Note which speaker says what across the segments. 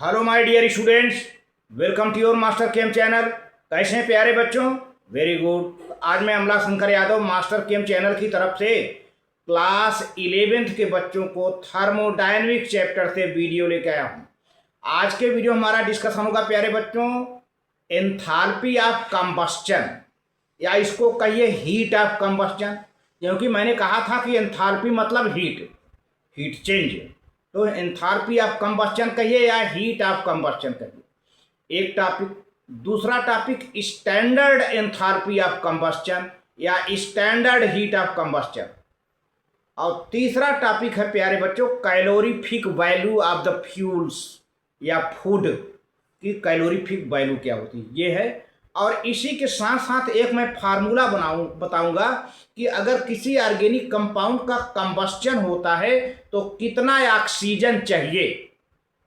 Speaker 1: Hello my dear students, welcome to your master chem channel. कैसे हैं प्यारे बच्चों? Very good. आज मैं Amla Shankar Yadav master chem channel की तरफ से क्लास 11th के बच्चों को थर्मोडायनेमिक चैप्टर से वीडियो लेकर आया हूँ। आज के वीडियो हमारा डिस्कशन होगा प्यारे बच्चों एंथैल्पी ऑफ कंबस्चन, या इसको कहिए हीट ऑफ कंबस्चन, क्योंकि मैंने कहा था कि एंथैल्पी मतलब हीट चेंज। तो एंथैल्पी ऑफ कंबस्चन कहिए या हीट ऑफ कंबस्चन कहिए, एक टॉपिक। दूसरा topic standard enthalpy of combustion या स्टैंडर्ड हीट ऑफ कंबस्चन। और तीसरा टॉपिक है प्यारे बच्चों calorific value of the fuels या फूड की कैलोरीफिक वैल्यू क्या होती है, ये है। और इसी के साथ साथ एक मैं फार्मूला बताऊंगा कि अगर किसी ऑर्गेनिक कंपाउंड का कंबस्चन होता है तो कितना ऑक्सीजन चाहिए,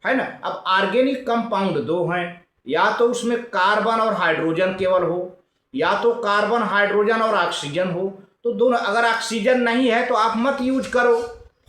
Speaker 1: है ना। अब ऑर्गेनिक कंपाउंड दो हैं, या तो उसमें कार्बन और हाइड्रोजन केवल हो, या तो कार्बन हाइड्रोजन और ऑक्सीजन हो। तो दोनों, अगर ऑक्सीजन नहीं है तो आप मत यूज करो,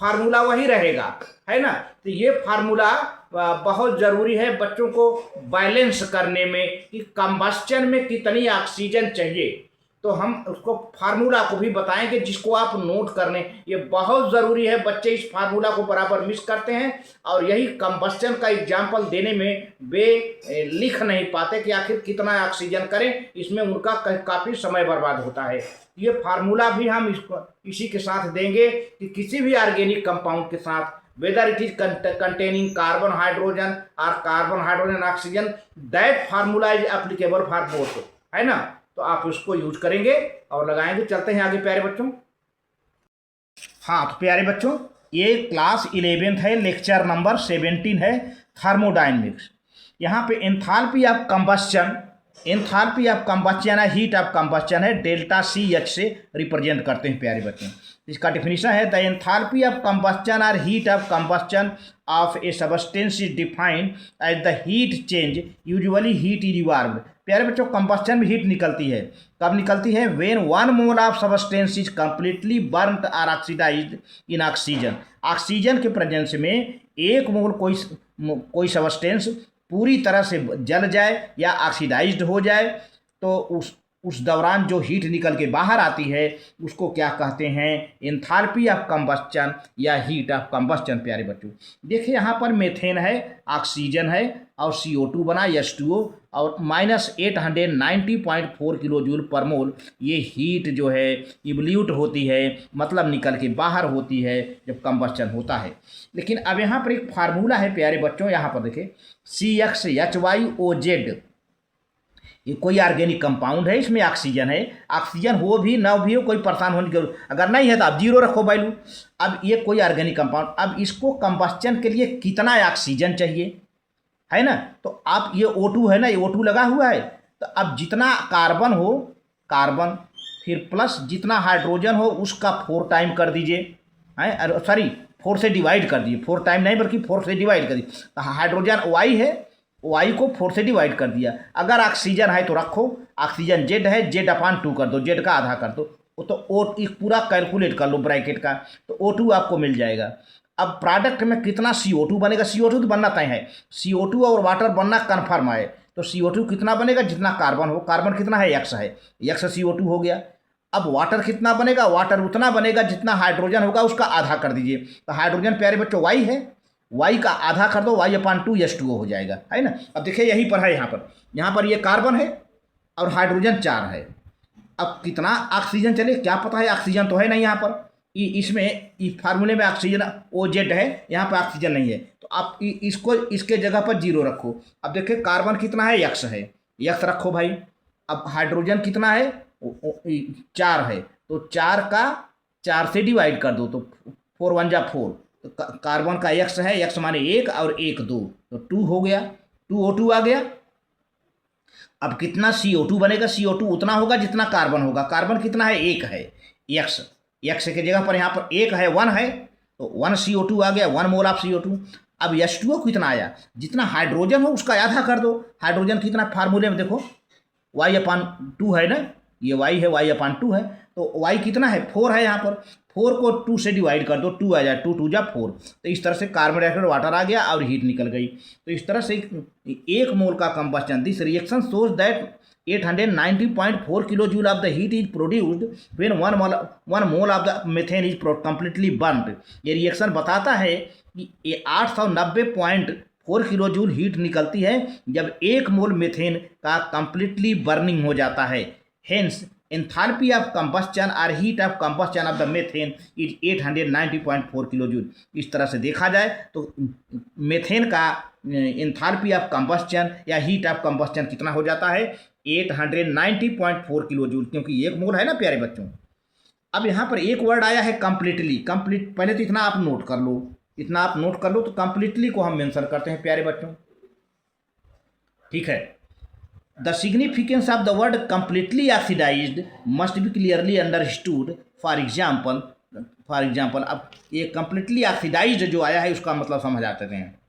Speaker 1: फार्मूला वही रहेगा, है ना। तो ये फार्मूला बहुत ज़रूरी है बच्चों को बैलेंस करने में कि कंबस्चन में कितनी ऑक्सीजन चाहिए। तो हम उसको फार्मूला को भी बताएंगे जिसको आप नोट करने, ये बहुत ज़रूरी है। बच्चे इस फार्मूला को बराबर मिस करते हैं और यही कंबस्चन का एग्जाम्पल देने में वे लिख नहीं पाते कि आखिर कितना ऑक्सीजन करें, इसमें उनका काफ़ी समय बर्बाद होता है। ये फार्मूला भी हम इसको इसी के साथ देंगे कि किसी भी ऑर्गेनिक कंपाउंड के साथ whether it is containing carbon hydrogen or carbon hydrogen oxygen, that formula is applicable for both, है ना। तो आप उसको यूज करेंगे और लगाएंगे। चलते हैं आगे प्यारे बच्चों। हाँ तो प्यारे बच्चों, ये क्लास 11th है, लेक्चर नंबर 17 है, थर्मोडायनेमिक्स। यहाँ पे एंथैल्पी ऑफ कंबस्चन है, हीट ऑफ कंबस्चन है, डेल्टा सी एच से रिप्रेजेंट करते हैं प्यारे बच्चों। इसका डिफिनीशन है द एंथैल्पी ऑफ कंबस्चन और heat of combustion of a substance is defined as the heat change, usually heat is evolved. प्यारे बच्चों, कंबस्चन में हीट निकलती है, कब निकलती है? When 1 mole of substance is completely बर्nt और ऑक्सीडाइज्ड इन ऑक्सीजन। ऑक्सीजन के प्रेजेंस में 1 मोल कोई सब्सटेंस पूरी तरह से जल जाए या ऑक्सीडाइज्ड हो जाए तो उस दौरान जो हीट निकल के बाहर आती है उसको क्या कहते हैं? एंथैल्पी ऑफ कंबस्चन या हीट ऑफ कंबस्चन। प्यारे बच्चों देखिए, यहाँ पर मेथेन है, ऑक्सीजन है और CO2 बना H2O और -890.4 किलो जूल पर मोल। ये हीट जो है इवल्यूट होती है, मतलब निकल के बाहर होती है जब कंबस्चन होता है। लेकिन अब यहाँ पर एक फार्मूला है प्यारे बच्चों, यहाँ पर देखिए CXHYOZ। ये कोई ऑर्गेनिक कंपाउंड है, इसमें ऑक्सीजन है, ऑक्सीजन हो भी ना भी हो कोई परेशान होने की जरूरत, अगर नहीं है तो आप 0 रखो वैल्यू। अब ये कोई ऑर्गेनिक कंपाउंड, अब इसको कंबस्चन के लिए कितना ऑक्सीजन चाहिए, है ना। तो आप ये O2 है ना, ये O2 लगा हुआ है, तो अब जितना कार्बन हो, कार्बन फिर प्लस जितना हाइड्रोजन हो उसका 4 टाइम कर दीजिए, है सॉरी 4 से डिवाइड कर दीजिए, 4 टाइम नहीं बल्कि 4 से डिवाइड कर दीजिए। तो हाइड्रोजन Y है, वाई को 4 से डिवाइड कर दिया। अगर ऑक्सीजन है तो रखो, ऑक्सीजन Z है, Z/2 कर दो, Z का आधा कर दो, तो पूरा कैलकुलेट कर लो ब्रैकेट का, तो O2 आपको मिल जाएगा। अब प्रोडक्ट में कितना CO2 बनेगा? CO2 तो बनना तय है, CO2 और वाटर बनना कन्फर्म है। तो CO2 कितना बनेगा? जितना कार्बन हो, कार्बन कितना है? X है, X CO2 हो गया। अब वाटर कितना बनेगा? वाटर उतना बनेगा जितना हाइड्रोजन होगा, उसका आधा कर दीजिए। तो हाइड्रोजन प्यारे बच्चों Y है, Y का आधा कर दो, Y/2 H2O हो जाएगा, है ना। अब देखिए यहीं पर है, यहाँ पर ये कार्बन है और हाइड्रोजन 4 है। अब कितना ऑक्सीजन चले क्या पता है, ऑक्सीजन तो है नहीं यहाँ पर, इसमें इस फार्मूले में ऑक्सीजन OZ है, यहाँ पर ऑक्सीजन नहीं है, तो आप इसको इसके जगह पर 0 रखो। अब देखिए कार्बन कितना है? X है, X रखो भाई। अब हाइड्रोजन कितना है? 4 है, तो 4 का 4 से डिवाइड कर दो, तो 4 1 जा 4, तो कार्बन का X है, X माने 1 और 1 2, तो 2 हो गया, 2O2 आ गया। अब कितना CO2 बनेगा? CO2 उतना होगा जितना कार्बन होगा, कार्बन कितना है? 1 है, X के जगह पर यहाँ पर 1 है, 1 है, तो 1 CO2 आ गया, 1 मोल ऑफ CO2। अब H2O कितना आया? जितना हाइड्रोजन हो उसका आधा कर दो। हाइड्रोजन कितना फार्मूले में देखो, Y/2 है ना, ये Y है, Y/2 है, तो वाई कितना है, 4 है यहाँ पर। 4 को 2 से डिवाइड कर दो, 2 आ जाए, 2 2 जा 4। तो इस तरह से कार्बन डाइऑक्साइड वाटर आ गया और हीट निकल गई। तो इस तरह से 1 मोल का combustion, this reaction shows that 890.4 kilo joule of the heat is produced when 1 mole of the methane is completely burned. ये रिएक्शन बताता है कि ये 890.4 किलो जूल हीट निकलती है जब 1 मोल मीथेन का कंप्लीटली बर्निंग हो जाता है। हेंस एंथैल्पी ऑफ कंबस्टन और heat of combustion of the methane is 890.4 kilo joule. इस तरह से देखा जाए तो मीथेन का एंथैल्पी ऑफ कंबस्टन या हीट ऑफ कंबस्टन कितना हो जाता है, 890.4 किलो जूल, क्योंकि 1 मोल है ना प्यारे बच्चों। अब यहाँ पर एक वर्ड आया है कंप्लीटली। कंप्लीट, पहले तो इतना आप नोट कर लो, इतना आप नोट कर लो। तो कंप्लीटली को हम मेंशन करते हैं प्यारे बच्चों, ठीक है। The significance of the word completely oxidised must be clearly understood. For example अब ये कंप्लीटली ऑक्सीडाइज्ड जो आया है उसका मतलब समझाते हैं,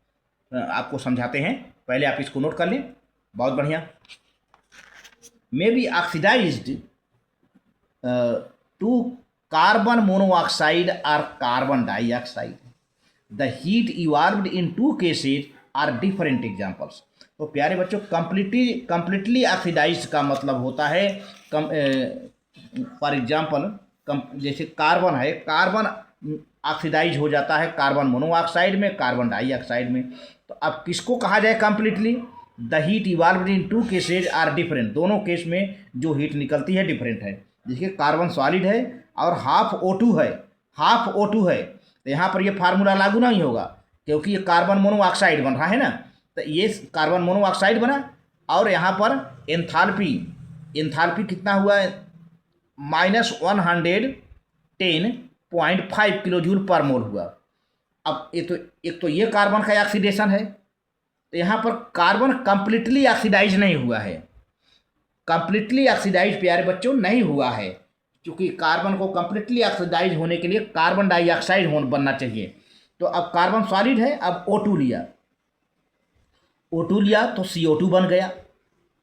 Speaker 1: आपको समझाते हैं। पहले आप इसको नोट कर लें, बहुत बढ़िया। May be oxidized to carbon monoxide और carbon dioxide. The heat evolved in 2 cases are different examples. तो प्यारे बच्चों कंप्लीटली ऑक्सीडाइज्ड का मतलब होता है, फॉर एग्जाम्पल जैसे कार्बन है, कार्बन ऑक्सीडाइज हो जाता है कार्बन मोनोऑक्साइड में, कार्बन डाइऑक्साइड में। तो अब किसको कहा जाए completely, the heat evolved in 2 cases are different. दोनों केस में जो हीट निकलती है डिफरेंट है। देखिए कार्बन सॉलिड है और हाफ O2 है, हाफ O2 है। तो यहाँ पर ये फार्मूला लागू नहीं होगा क्योंकि ये कार्बन मोनोऑक्साइड बन रहा है ना। तो ये कार्बन मोनोऑक्साइड बना और यहाँ पर एंथैल्पी कितना हुआ है, -110.5 किलो जूल पर मोल हुआ। अब एक तो ये कार्बन का ऑक्सीडेशन है, तो यहाँ पर कार्बन कंप्लीटली ऑक्सीडाइज नहीं हुआ है, कंप्लीटली ऑक्सीडाइज प्यारे बच्चों नहीं हुआ है, क्योंकि कार्बन को कंप्लीटली ऑक्सीडाइज होने के लिए कार्बन डाइऑक्साइड बनना चाहिए। तो अब कार्बन सॉलिड है, अब O2 लिया तो CO2 बन गया।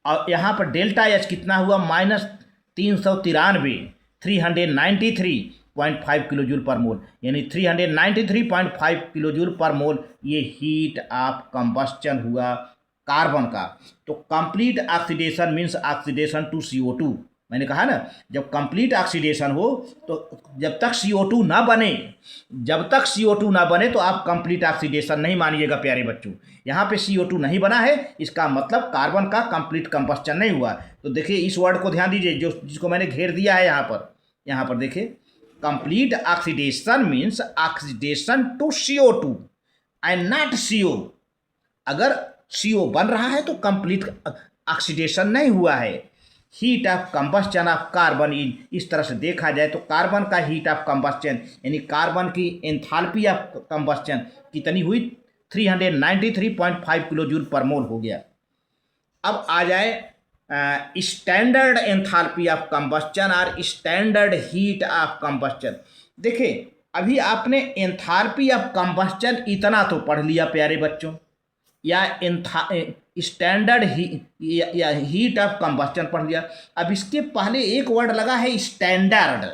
Speaker 1: और यहाँ पर डेल्टा H कितना हुआ, -393.5 किलो जूल पर मोल, यानी 393.5 किलो जूल पर मोल ये हीट ऑफ कंबस्टन हुआ कार्बन का। तो complete oxidation means oxidation to CO2। मैंने कहा ना, जब कंप्लीट ऑक्सीडेशन हो तो जब तक CO2 ना बने तो आप कंप्लीट ऑक्सीडेशन नहीं मानिएगा प्यारे बच्चों। यहाँ पे CO2 नहीं बना है, इसका मतलब कार्बन का कंप्लीट कंबस्टन नहीं हुआ। तो देखिए इस वर्ड को ध्यान दीजिए, जिसको मैंने घेर दिया है यहाँ पर देखिए, complete oxidation means oxidation to CO2 and not CO। अगर CO बन रहा है तो कंप्लीट ऑक्सीडेशन नहीं हुआ है। Heat of combustion of carbon इस तरह से देखा जाए तो कार्बन का हीट ऑफ कंबस्टन यानी कार्बन की एंथैल्पी ऑफ कंबस्टन कितनी हुई, 393.5 किलो जूल पर मोल हो गया। अब आ जाए स्टैंडर्ड एंथैल्पी ऑफ कंबस्टन और स्टैंडर्ड हीट ऑफ कंबस्टन। देखिए अभी आपने एंथैल्पी ऑफ कंबस्टन इतना तो पढ़ लिया प्यारे बच्चों, या स्टैंडर्ड हीट ऑफ कंबस्टन पढ़ लिया। अब इसके पहले एक वर्ड लगा है स्टैंडर्ड,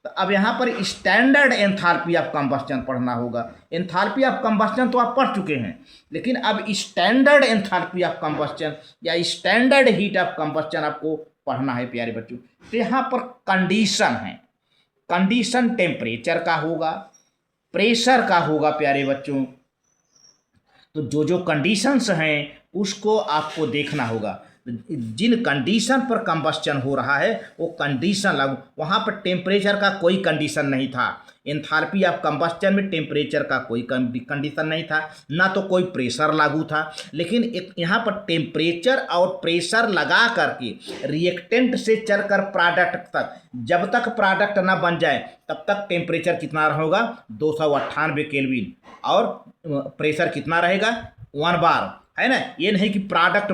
Speaker 1: तो अब यहाँ पर स्टैंडर्ड एंथैल्पी ऑफ कंबस्टन पढ़ना होगा। एंथैल्पी ऑफ कंबस्टन तो आप पढ़ चुके हैं, लेकिन अब स्टैंडर्ड एंथैल्पी ऑफ कंबस्टन या स्टैंडर्ड हीट ऑफ कंबस्टन आपको पढ़ना है प्यारे बच्चों। तो यहाँ पर कंडीशन है, कंडीशन टेम्परेचर का होगा, प्रेशर का होगा प्यारे बच्चों। तो जो कंडीशंस हैं उसको आपको देखना होगा। जिन कंडीशन पर कंबस्टन हो रहा है वो कंडीशन लागू, वहाँ पर टेम्परेचर का कोई कंडीशन नहीं था। एंथैल्पी ऑफ कंबस्टन में टेम्परेचर का कोई कंडीशन नहीं था, ना तो कोई प्रेशर लागू था। लेकिन यहाँ पर टेम्परेचर और प्रेशर लगा करके रिएक्टेंट से चलकर प्रोडक्ट तक, जब तक प्रोडक्ट ना बन जाए तब तक टेम्परेचर कितना होगा, 298 केल्विन, और प्रेशर कितना रहेगा, 1 बार, है ना। ये नहीं कि प्रोडक्ट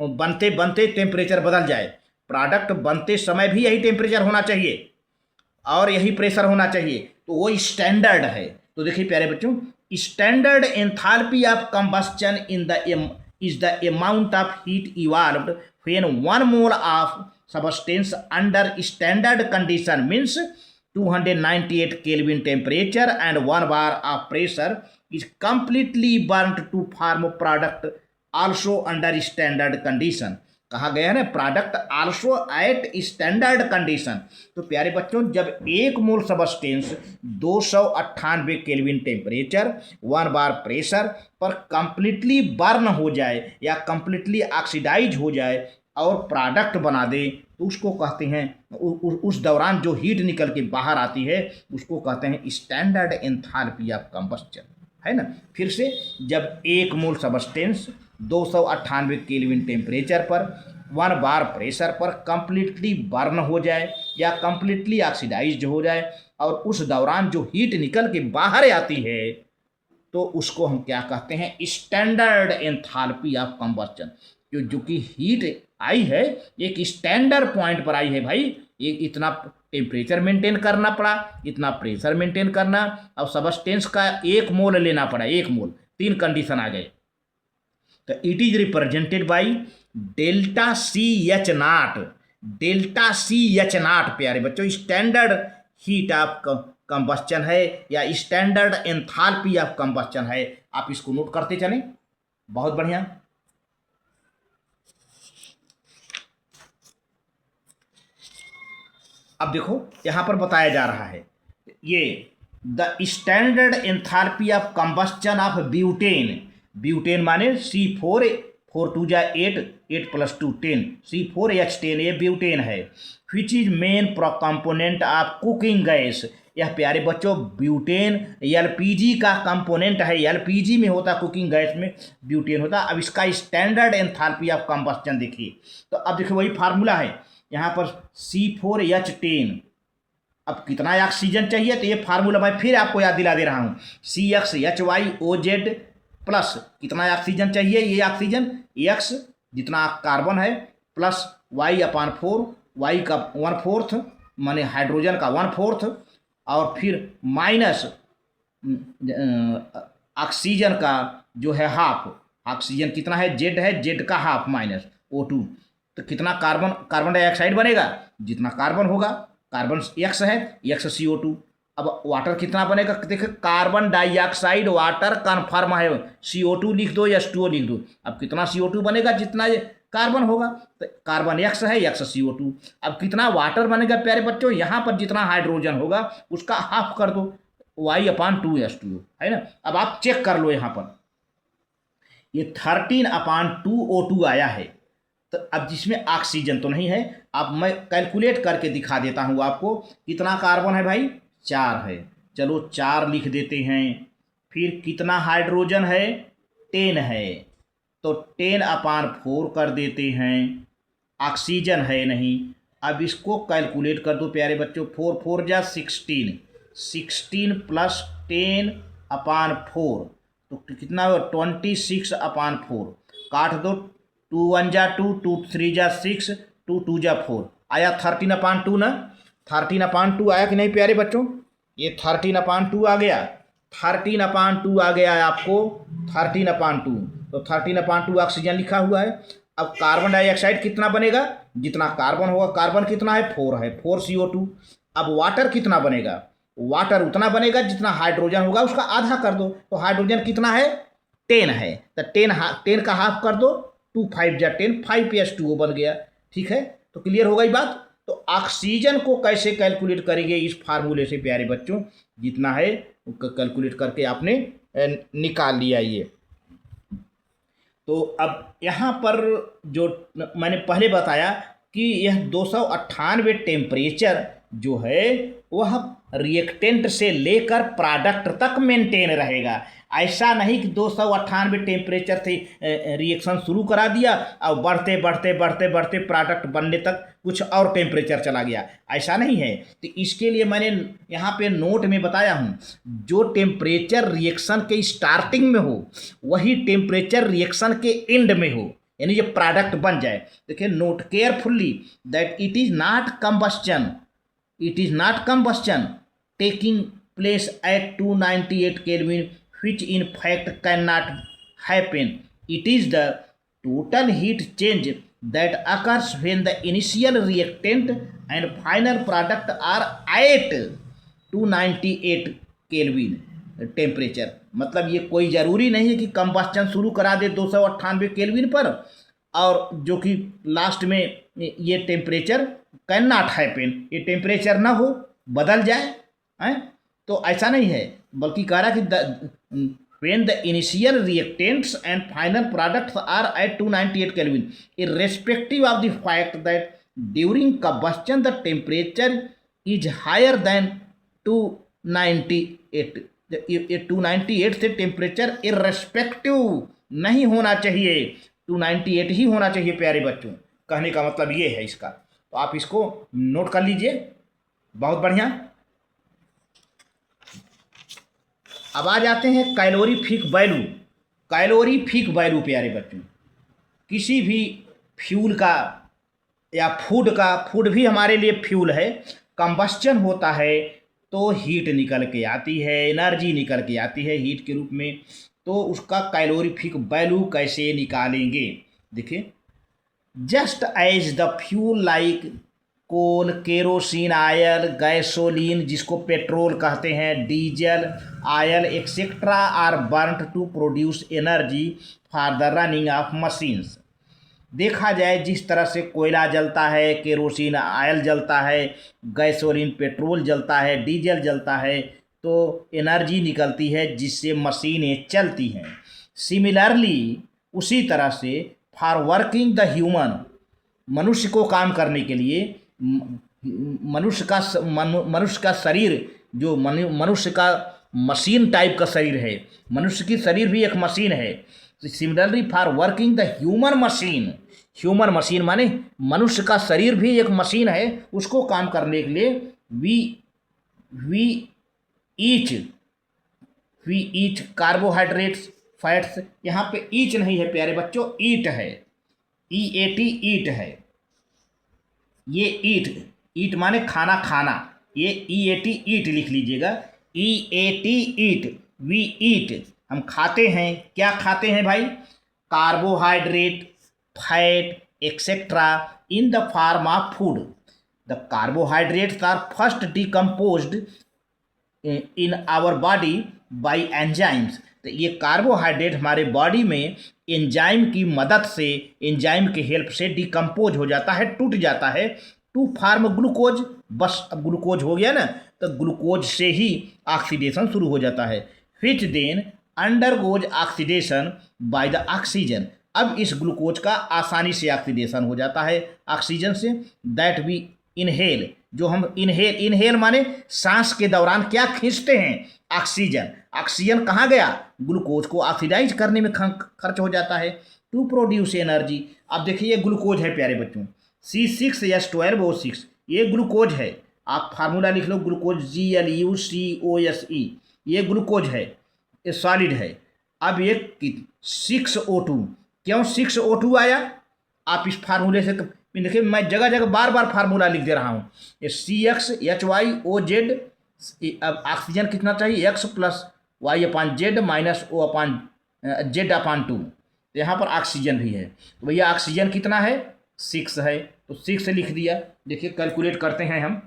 Speaker 1: बनते बनते टेम्परेचर बदल जाए, प्रोडक्ट बनते समय भी यही टेम्परेचर होना चाहिए और यही प्रेशर होना चाहिए, तो वो स्टैंडर्ड है। तो देखिए प्यारे बच्चों, standard enthalpy of combustion is the amount of heat evolved when 1 mole of substance under standard condition means 298 Kelvin temperature and 1 bar of pressure is completely burnt to form product also under standard condition। कहा गया है ना product also at standard condition. तो प्यारे बच्चों, जब एक मोल substance 298 kelvin temperature 1 बार pressure पर कंप्लीटली बर्न हो जाए या कंप्लीटली ऑक्सीडाइज हो जाए और प्रोडक्ट बना दे तो उसको कहते हैं, उस दौरान जो हीट निकल के बाहर आती है उसको कहते हैं स्टैंडर्ड एंथैल्पी ऑफ कंबस्चन, है ना। फिर से, जब एक मोल सबस्टेंस 298 केल्विन टेम्परेचर पर 1 बार प्रेशर पर कंप्लीटली बर्न हो जाए या कंप्लीटली ऑक्सीडाइज्ड हो जाए और उस दौरान जो हीट निकल के बाहर आती है तो उसको हम क्या कहते हैं, स्टैंडर्ड एंथैल्पी ऑफ कंबस्चन। जो कि हीट आई है एक स्टैंडर्ड पॉइंट पर आई है भाई, एक इतना टेम्परेचर मेंटेन करना पड़ा, इतना प्रेशर मेंटेन करना और सबस्टेंस का 1 मोल लेना पड़ा, 1 मोल, 3 कंडीशन आ गए। तो it is represented by delta C H naught, delta C H naught प्यारे बच्चों स्टैंडर्ड हीट ऑफ कंबस्चन है या स्टैंडर्ड एंथैल्पी ऑफ कंबस्चन है। आप इसको नोट करते चलें, बहुत बढ़िया। अब देखो यहाँ पर बताया जा रहा है ये the standard enthalpy of combustion of butane, butane माने C4 4 2 जा 8 8 + 2 10 C4H10 ये ब्यूटेन है। Which is main component of cooking gas. यह प्यारे बच्चों ब्यूटेन LPG का कंपोनेंट है, LPG में होता, कुकिंग गैस में ब्यूटेन होता। अब इसका स्टैंडर्ड एंथैल्पी ऑफ कंबस्चन देखिए, तो अब देखिए वही फार्मूला है यहाँ पर C4H10। अब कितना ऑक्सीजन चाहिए तो ये फार्मूला मैं फिर आपको याद दिला दे रहा हूँ, CXHYOZ प्लस कितना ऑक्सीजन चाहिए, ये ऑक्सीजन X जितना कार्बन है प्लस Y/4, Y का 1/4 माने हाइड्रोजन का 1/4 और फिर माइनस ऑक्सीजन का जो है हाफ, ऑक्सीजन कितना है Z है, Z का हाफ माइनस O2, तो कितना कार्बन डाइऑक्साइड बनेगा, जितना कार्बन होगा, कार्बन X है, X CO2। अब वाटर कितना बनेगा, देखिए कार्बन डाइऑक्साइड वाटर कन्फर्म है, CO2 लिख दो या H2O लिख दो। अब कितना CO2 बनेगा, जितना कार्बन होगा, तो कार्बन X है, X CO2। अब कितना वाटर बनेगा प्यारे बच्चों, यहाँ पर जितना हाइड्रोजन होगा उसका हाफ कर दो, Y/2 H2O, है ना। अब आप चेक कर लो, यहाँ पर ये 13/2 O2 आया है। तो अब जिसमें ऑक्सीजन तो नहीं है, अब मैं कैलकुलेट करके दिखा देता हूँ आपको, कितना कार्बन है भाई, 4 है, चलो 4 लिख देते हैं। फिर कितना हाइड्रोजन है, 10 है, तो 10/4 कर देते हैं। ऑक्सीजन है नहीं, अब इसको कैलकुलेट कर दो प्यारे बच्चों, 4 4 जा 16, 16 + 10/4 तो कितना 26/4, काट दो, 2 1 जा 2, 2 3 जा 6, 2 2 जा 4, आया 13/2 ना, 13/2 आया कि नहीं प्यारे बच्चों, ये 13/2 आ गया, 13/2 आ गया है आपको, 13/2, तो 13/2 ऑक्सीजन लिखा हुआ है। अब कार्बन डाइऑक्साइड कितना बनेगा, जितना कार्बन होगा, कार्बन कितना है 4 है, 4 CO2। अब वाटर कितना बनेगा, वाटर उतना बनेगा जितना हाइड्रोजन होगा, उसका आधा कर दो, तो हाइड्रोजन कितना है 10 है, तो 10 का हाफ कर दो, 2 5 जा 10, 5H2O बन गया। ठीक है, तो क्लियर हो गई बात। तो ऑक्सीजन को कैसे कैलकुलेट करेंगे, इस फार्मूले से प्यारे बच्चों, जितना है कैलकुलेट करके आपने निकाल लिया ये। तो अब यहाँ पर जो मैंने पहले बताया कि यह 298 टेम्परेचर जो है वह रिएक्टेंट से लेकर प्रोडक्ट तक मेंटेन रहेगा। ऐसा नहीं कि 298 टेम्परेचर से रिएक्शन शुरू करा दिया और बढ़ते बढ़ते बढ़ते बढ़ते प्रोडक्ट बनने तक कुछ और टेम्परेचर चला गया, ऐसा नहीं है। तो इसके लिए मैंने यहाँ पे नोट में बताया हूँ, जो टेम्परेचर रिएक्शन के स्टार्टिंग में हो वही टेम्परेचर रिएक्शन के एंड में हो, यानी जो प्रोडक्ट बन जाए। देखिए note carefully that it is not combustion, it is not combustion taking place at 298 Kelvin, which in fact cannot happen. It is the total heat change that occurs when the initial reactant and final product are at 298 kelvin temperature. मतलब ये कोई ज़रूरी नहीं है कि combustion शुरू करा दे 298 kelvin पर, और जो कि लास्ट में ये टेम्परेचर कैन नॉट हैपन, ये टेम्परेचर ना हो, बदल जाए हैं। तो ऐसा नहीं है, बल्कि कह रहा कि when the initial reactants and final products are at 298 Kelvin, irrespective of the fact that during combustion the temperature is higher than 298। ये 298 से टेम्परेचर इर्रेस्पेक्टिव नहीं होना चाहिए, 298 ही होना चाहिए प्यारे बच्चों। कहने का मतलब ये है इसका, तो आप इसको नोट कर लीजिए। बहुत बढ़िया। अब आ जाते हैं कैलोरीफिक वैल्यू। कैलोरीफिक वैल्यू प्यारे बच्चों, किसी भी फ्यूल का या फूड का, फूड भी हमारे लिए फ्यूल है, कंबस्चन होता है तो हीट निकल के आती है, एनर्जी निकल के आती है हीट के रूप में। तो उसका कैलोरीफिक वैल्यू कैसे निकालेंगे? देखिए, just as the fuel like coal, kerosene, oil, gasoline जिसको पेट्रोल कहते हैं, diesel, oil etcetera are burned to produce energy for the running of machines. देखा जाए जिस तरह से कोयला जलता है, केरोसिन ऑयल जलता है, गैसोलीन पेट्रोल जलता है, डीजल जलता है, तो एनर्जी निकलती है जिससे मशीनें चलती हैं। सिमिलरली उसी तरह से फॉर वर्किंग द ह्यूमन, मनुष्य को काम करने के लिए, मनुष्य का शरीर जो मनुष्य का मशीन टाइप का शरीर है, मनुष्य की शरीर भी एक मशीन है। Similarly for working the human machine, human machine माने मनुष्य का शरीर भी एक मशीन है, उसको काम करने के लिए वी ईच कार्बोहाइड्रेट्स, फैट्स, यहाँ पे ईच नहीं है प्यारे बच्चों, ईट है, EAT ईट है। ये ईट माने खाना खाना, ये EAT ईट लिख लीजिएगा, EAT ईट, वी ईट हम खाते हैं। क्या खाते हैं भाई? Carbohydrate, fat etcetera in the form of food. The carbohydrates are first decomposed in our body by enzymes. तो ये कार्बोहाइड्रेट हमारे बॉडी में एंजाइम की मदद से, एंजाइम के हेल्प से डिकम्पोज हो जाता है, टूट जाता है, टू फार्म ग्लूकोज। बस अब ग्लूकोज हो गया ना, तो ग्लूकोज से ही ऑक्सीडेशन शुरू हो जाता है, which then undergoes oxidation by the oxygen. अब इस ग्लूकोज का आसानी से ऑक्सीडेशन हो जाता है ऑक्सीजन से, दैट वी इनहेल, जो हम इनहेल माने सांस के दौरान क्या खींचते हैं? ऑक्सीजन। ऑक्सीजन कहाँ गया? ग्लूकोज को ऑक्सीडाइज करने में खर्च हो जाता है, टू प्रोड्यूस एनर्जी। अब देखिए ये ग्लूकोज है प्यारे बच्चों, C6H12O6, ये ग्लूकोज है। आप फार्मूला लिख लो, ग्लूकोज GluCOSE, ये ग्लूकोज है, ये सॉलिड है। अब ये 6O2, क्यों 6O2 आया? आप इस फार्मूले से देखिए, मैं जगह जगह बार बार फार्मूला लिख दे रहा हूँ। ये CXHYOZ, अब ऑक्सीजन कितना चाहिए? X + Y/Z - O/Z/2। तो यहाँ पर ऑक्सीजन भी है, तो भैया ऑक्सीजन कितना है? 6 है, तो 6 लिख दिया। देखिए कैलकुलेट करते हैं हम,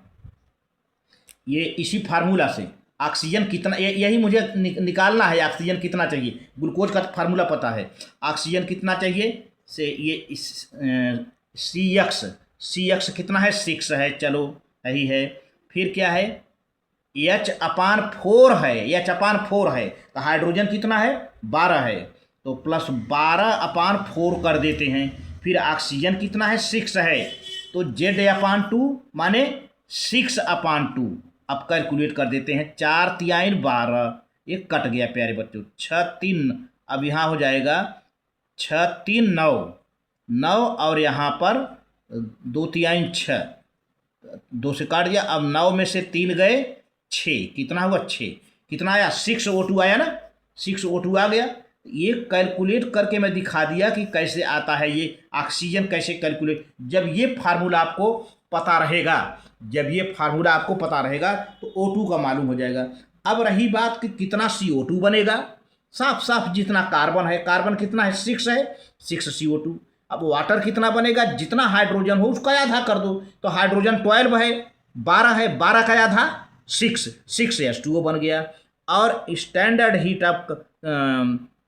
Speaker 1: ये इसी फार्मूला से ऑक्सीजन कितना, यही मुझे निकालना है, ऑक्सीजन कितना चाहिए। ग्लूकोज का फार्मूला पता है, ऑक्सीजन कितना चाहिए से ये CX कितना है? 6 है, चलो यही है। फिर क्या है? H/4 है, H/4 है, तो हाइड्रोजन कितना है? 12 है, तो +12/4 कर देते हैं। फिर ऑक्सीजन कितना है? 6 है, तो Z/2 माने 6/2। अब कैलकुलेट कर देते हैं, 4 × 12, एक कट गया प्यारे बच्चों, 6 3, अब यहाँ हो जाएगा 6 3 9, और यहाँ पर 2 3 6, 2 से काट दिया। अब 9 में से 3 गए, 6, कितना हुआ? 6, कितना आया? 6O2 आया ना, 6O2 आ गया। ये कैलकुलेट करके मैं दिखा दिया कि कैसे आता है ये ऑक्सीजन, कैसे कैलकुलेट। जब ये फार्मूला आपको पता रहेगा, तो O2 का मालूम हो जाएगा। अब रही बात कि कितना CO2 बनेगा, साफ साफ जितना कार्बन है, कार्बन कितना है? 6 है, 6 CO2। अब वाटर कितना बनेगा, जितना हाइड्रोजन हो उसका आधा कर दो, तो हाइड्रोजन 12 है, 12 है, 12 का आधा 6 H2O बन गया। और स्टैंडर्ड हीट ऑफ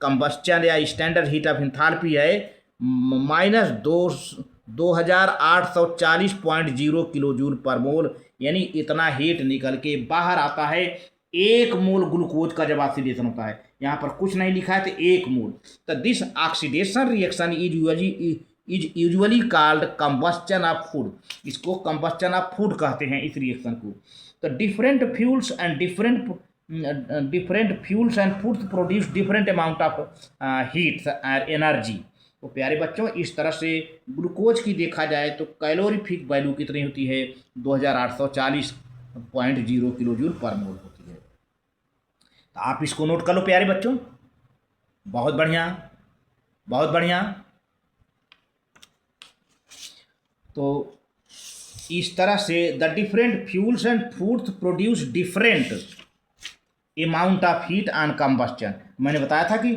Speaker 1: कंबस्चन या स्टैंडर्ड हीट ऑफ एंथैल्पी है -2840.0 किलो जूल पर मोल, यानी इतना हीट निकल के बाहर आता है 1 मोल ग्लूकोज का जब ऑक्सीडेशन होता है। यहाँ पर कुछ नहीं लिखा है तो 1 मोल। तो this oxidation reaction is usually called combustion of food. इसको कंबस्चन ऑफ फूड कहते हैं इस रिएक्शन को। तो different fuels and foods produce different amount of heat और एनर्जी। तो प्यारे बच्चों, इस तरह से ग्लूकोज की देखा जाए तो कैलोरीफिक वैल्यू कितनी होती है, 2840.0 किलो जूल पर मोल होती है। तो आप इसको नोट कर लो प्यारे बच्चों। बहुत बढ़िया, बहुत बढ़िया। तो इस तरह से the different fuels and foods produce different amount of heat on combustion. मैंने बताया था कि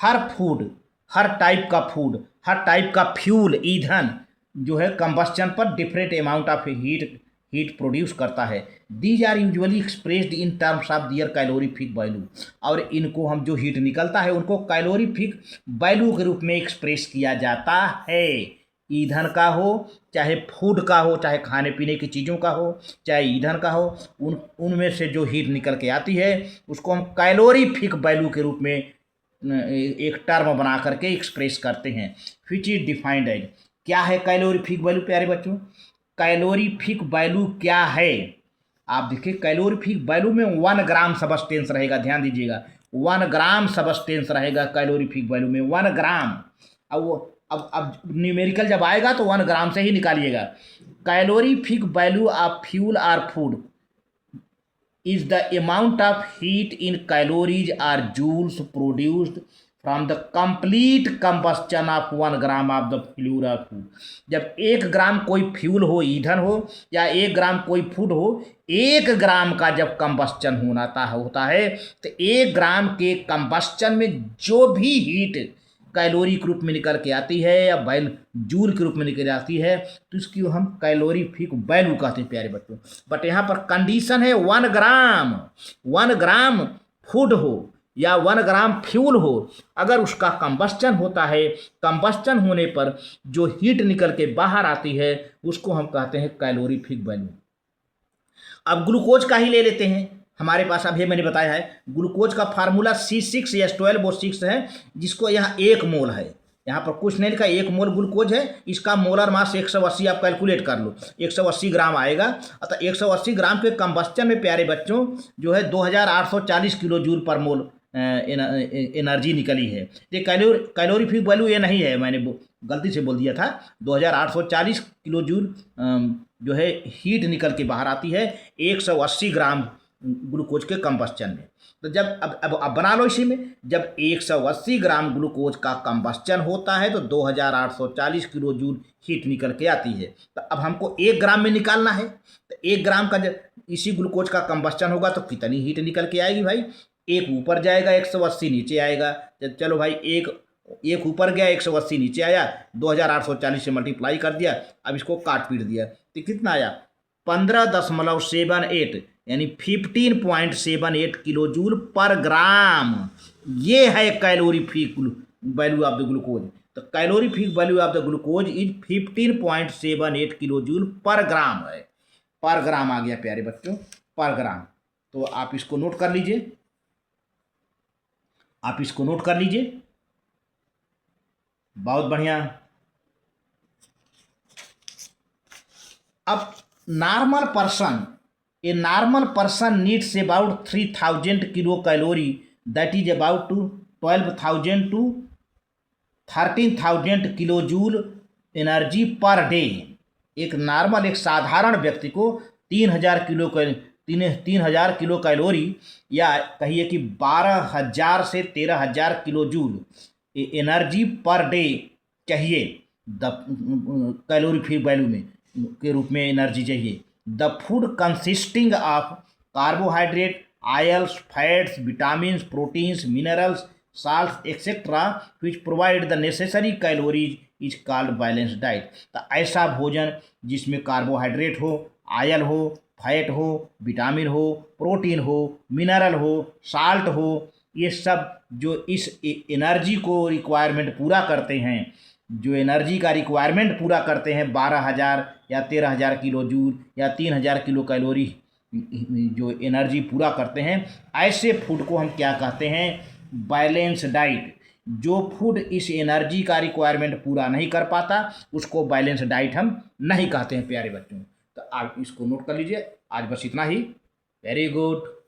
Speaker 1: हर फूड, हर टाइप का फूड, हर टाइप का फ्यूल, ईंधन जो है कंबस्चन पर different amount of heat produce करता है। These are usually expressed in terms of their calorific value. और इनको हम जो हीट निकलता है उनको कैलोरीफिक वैल्यू के रूप में एक्सप्रेस किया जाता है। ईंधन का हो, चाहे फूड का हो, चाहे खाने पीने की चीज़ों का हो, चाहे ईंधन का हो, उनमें से जो हीट निकल के आती है उसको हम कैलोरीफिक वैल्यू के रूप में एक टर्म बना करके एक्सप्रेस करते हैं। विच इज डिफाइंड एज, क्या है कैलोरीफिक वैल्यू प्यारे बच्चों? कैलोरीफिक वैल्यू क्या है? आप देखिए, कैलोरीफिक वैल्यू में 1 ग्राम सबस्टेंस रहेगा, ध्यान दीजिएगा, 1 ग्राम सबस्टेंस रहेगा कैलोरीफिक वैल्यू में, 1 ग्राम। अब न्यूमेरिकल जब आएगा तो 1 ग्राम से ही निकालिएगा। Calorific value of fuel or food is the amount of heat in calories or joules produced from the complete combustion of 1 gram of the fuel or food। जब 1 ग्राम कोई फ्यूल हो, ईंधन हो, या 1 ग्राम कोई फूड हो, 1 ग्राम का जब कंबस्चन होता है तो 1 ग्राम के कंबस्चन में जो भी हीट कैलोरी के रूप में निकल के आती है या जूल के रूप में निकल आती है तो इसकी हम कैलोरीफिक वैल्यू कहते हैं प्यारे बच्चों। बट यहाँ पर कंडीशन है 1 ग्राम, 1 ग्राम फूड हो या 1 ग्राम फ्यूल हो, अगर उसका कंबस्चन होता है, कंबस्चन होने पर जो हीट निकल के बाहर आती है उसको हम कहते हैं कैलोरीफिक वैल्यू। अब ग्लूकोज का ही ले लेते हैं। हमारे पास अभी मैंने बताया है ग्लूकोज का फार्मूला C6H12 वो 6 है, जिसको यहाँ 1 मोल है, यहाँ पर कुछ नहीं लिखा, 1 मोल ग्लूकोज है। इसका मोलर मास 180 आप कैलकुलेट कर लो, 180 ग्राम आएगा। अतः 180 ग्राम के कंबस्चन में प्यारे बच्चों जो है 2840 किलो जूल पर मोल एनर्जी निकली है। ये कैलोरीफिक वैल्यू ये नहीं है, मैंने गलती से बोल दिया था। 2840 किलो जूल जो है हीट निकल के बाहर आती है 180 ग्राम ग्लूकोज के कंबस्चन में। तो जब अब बना लो इसी में, जब 180 ग्राम ग्लूकोज का कंबस्चन होता है तो 2840 किलो जूल हीट निकल के आती है। तो अब हमको 1 ग्राम में निकालना है, तो 1 ग्राम का जब इसी ग्लूकोज का कंबस्चन होगा तो कितनी हीट निकल के आएगी भाई? 1 ऊपर जाएगा, 180 नीचे आएगा। चलो भाई, एक ऊपर गया, 180 नीचे आया, 2840 से मल्टीप्लाई कर दिया, अब इसको काट पीट दिया तो कितना आया? 15.78 यानी 15.78 किलो जूल पर ग्राम। ये है calorific value of the glucose. तो calorific value of the glucose is 15.78 kilo joule per gram है। पर ग्राम आ गया प्यारे बच्चों, पर ग्राम। तो आप इसको नोट कर लीजिए, आप इसको नोट कर लीजिए। बहुत बढ़िया। अब normal person, a normal person needs about 3000 kilocalorie, that is about to 12,000 to 13,000 kilojoule energy per day. एक नॉर्मल, एक साधारण व्यक्ति को 3000 किलो कैलोरी या कहिए कि 12,000 से 13,000 किलोजूल एनर्जी पर डे चाहिए। कैलोरीफिक वैल्यू में के रूप में एनर्जी चाहिए। The food consisting of carbohydrate, oils, fats, vitamins, proteins, minerals, salts, etc., which provide the necessary calories is called balance diet. तो ऐसा भोजन जिसमें कार्बोहाइड्रेट हो, आयल हो, फैट हो, विटामिन हो, प्रोटीन हो, मिनरल हो, साल्ट हो, ये सब जो इस एनर्जी को रिक्वायरमेंट पूरा करते हैं, जो एनर्जी का रिक्वायरमेंट पूरा करते हैं 12,000 या 13,000 किलो जूल या 3,000 किलो कैलोरी, जो एनर्जी पूरा करते हैं, ऐसे फूड को हम क्या कहते हैं? Balance diet. जो फूड इस एनर्जी का रिक्वायरमेंट पूरा नहीं कर पाता उसको बैलेंस डाइट हम नहीं कहते हैं प्यारे बच्चों। तो आप इसको नोट कर लीजिए। आज बस इतना ही। Very good.